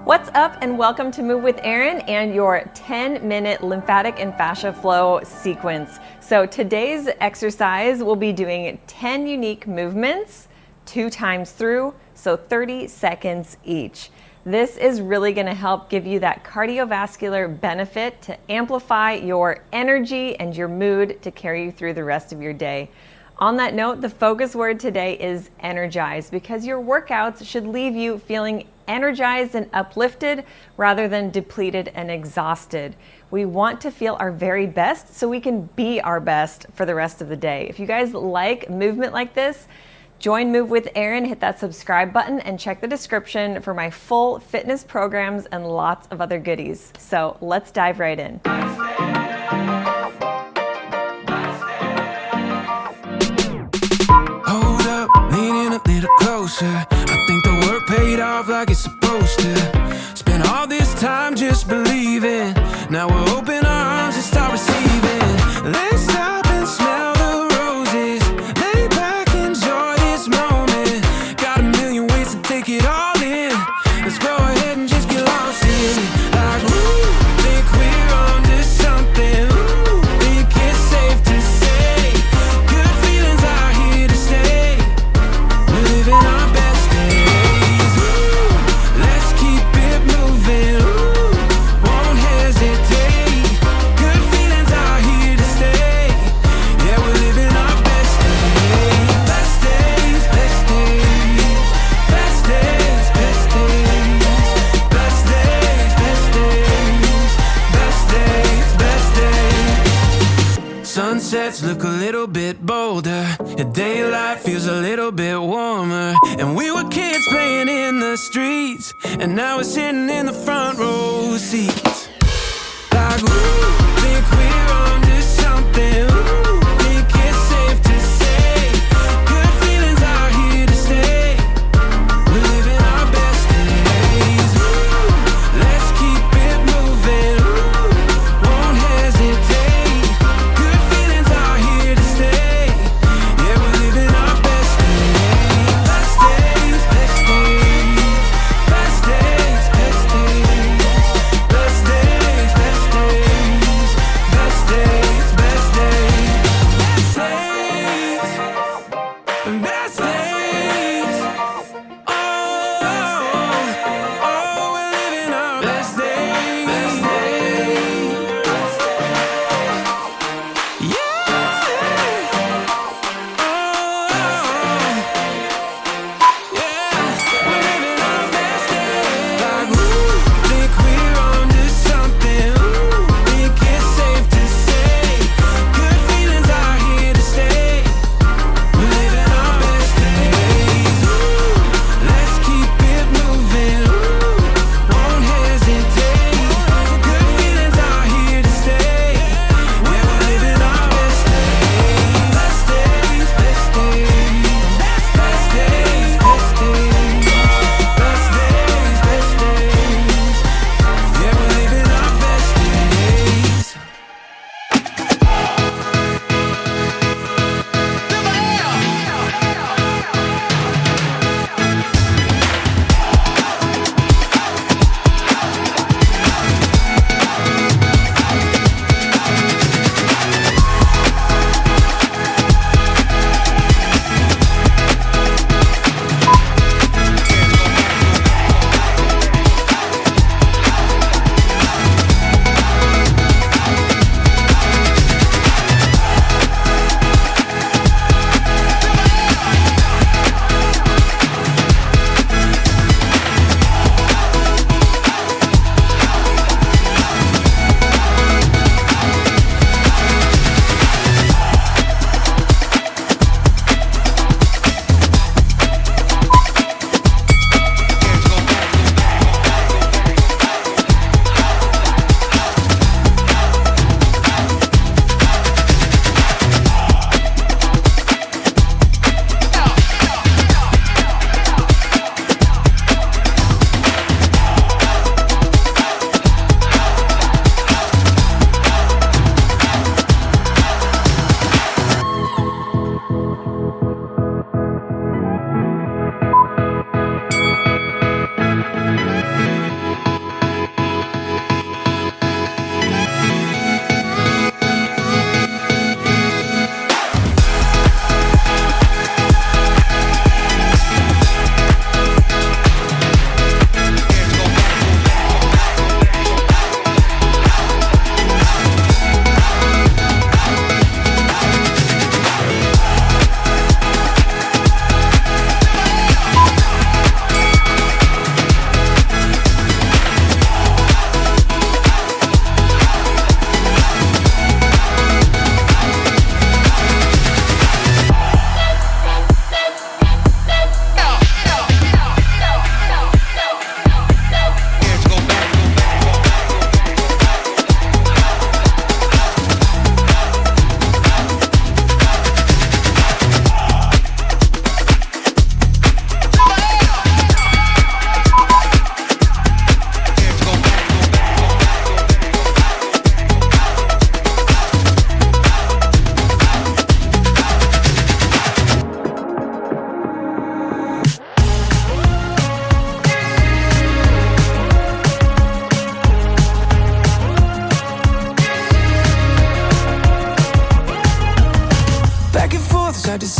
What's up and welcome to Move with Erin and your 10-minute lymphatic and fascia flow sequence. So today's exercise, we'll be doing 10 unique movements 2 times through, so 30 seconds each. This is really going to help give you that cardiovascular benefit to amplify your energy and your mood to carry you through the rest of your day. On that note, the focus word today is energized, because your workouts should leave you feeling energized and uplifted rather than depleted and exhausted. We want to feel our very best so we can be our best for the rest of the day. If you guys like movement like this, join Move with Erin, hit that subscribe button, and check the description for my full fitness programs and lots of other goodies. So let's dive right in. Hold up, leaning a little closer. I think the work paid off like it's supposed to. Spent all this time just believing. Now we'll open our arms and start receiving. Let's stop and smell the roses. Lay back, enjoy this moment. Got a million ways to take it all in. Let's go ahead and just get lost in it. Like, ooh, think we're onto something. Ooh, think it's safe to say. Good feelings are here to stay. We're living our best days. Ooh, let's keep it moving. Ooh, won't hesitate. Good feelings are here to stay. Yeah, we're living our best days. Best days, best days. Best days, best days. Best days, best days. Best days, best days. Sunsets look a little bit bolder. Your daylight feels a little bit warmer. And we were kids playing in the streets, and now we're sitting in the front row seats. Like, ooh, think we're onto something. Ooh, think it's safe to say. Good feelings are here to stay. We're living our best days. Ooh, let's keep it moving. Ooh, won't hesitate. Good feelings are here to stay. Yeah, we're living our best days. Best days, best days. Best days, best days. Best days, best days.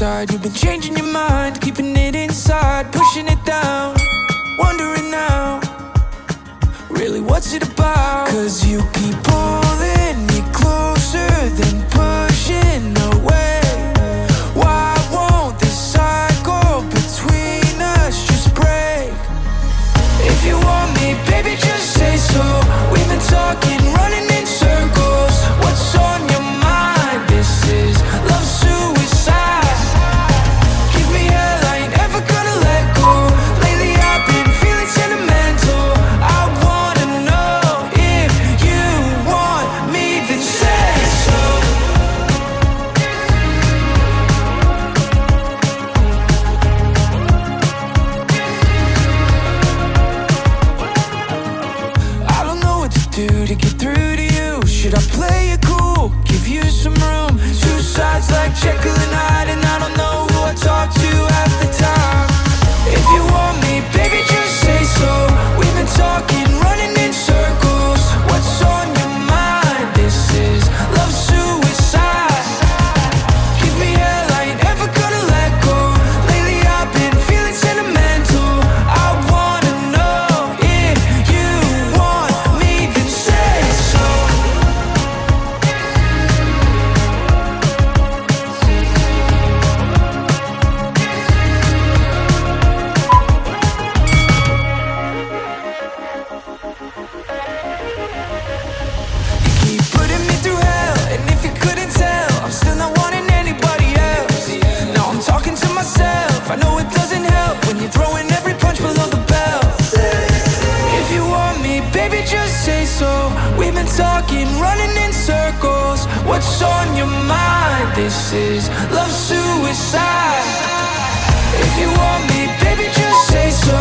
outside. You've been changing your mind, keeping it inside, pushing it down, wondering now, really what's it about? 'Cause you keep pulling me closer than pushing away. Why won't this cycle between us just break? If you want me, baby, just say so. We've been talking, running in circles. What's on your mind? This is love suicide. Give me hell, I ain't ever gonna let go. Lately I've been feeling sentimental. I wanna know if you want me, then say so. I don't know what to do to get through to you. Should I play it cool, give you some room? Two sides like Jekyll and Hyde, and I don't know who I talk to half the time. If you want me, baby, just say so. We've been talking, running in circles. What's on your mind? This is love suicide. Give me hell, I ain't ever gonna let go. Lately I've been feeling sentimental. I wanna know if you want me, then say so. You keep putting me through hell, and if you couldn't tell, I'm still not wanting anybody else. Now I'm talking to myself, I know it doesn't help when you're throwing every punch below the belt. If you want me, baby, just say so. We've been talking, running in circles. What's on your mind? This is love suicide. If you want me, baby, just say so.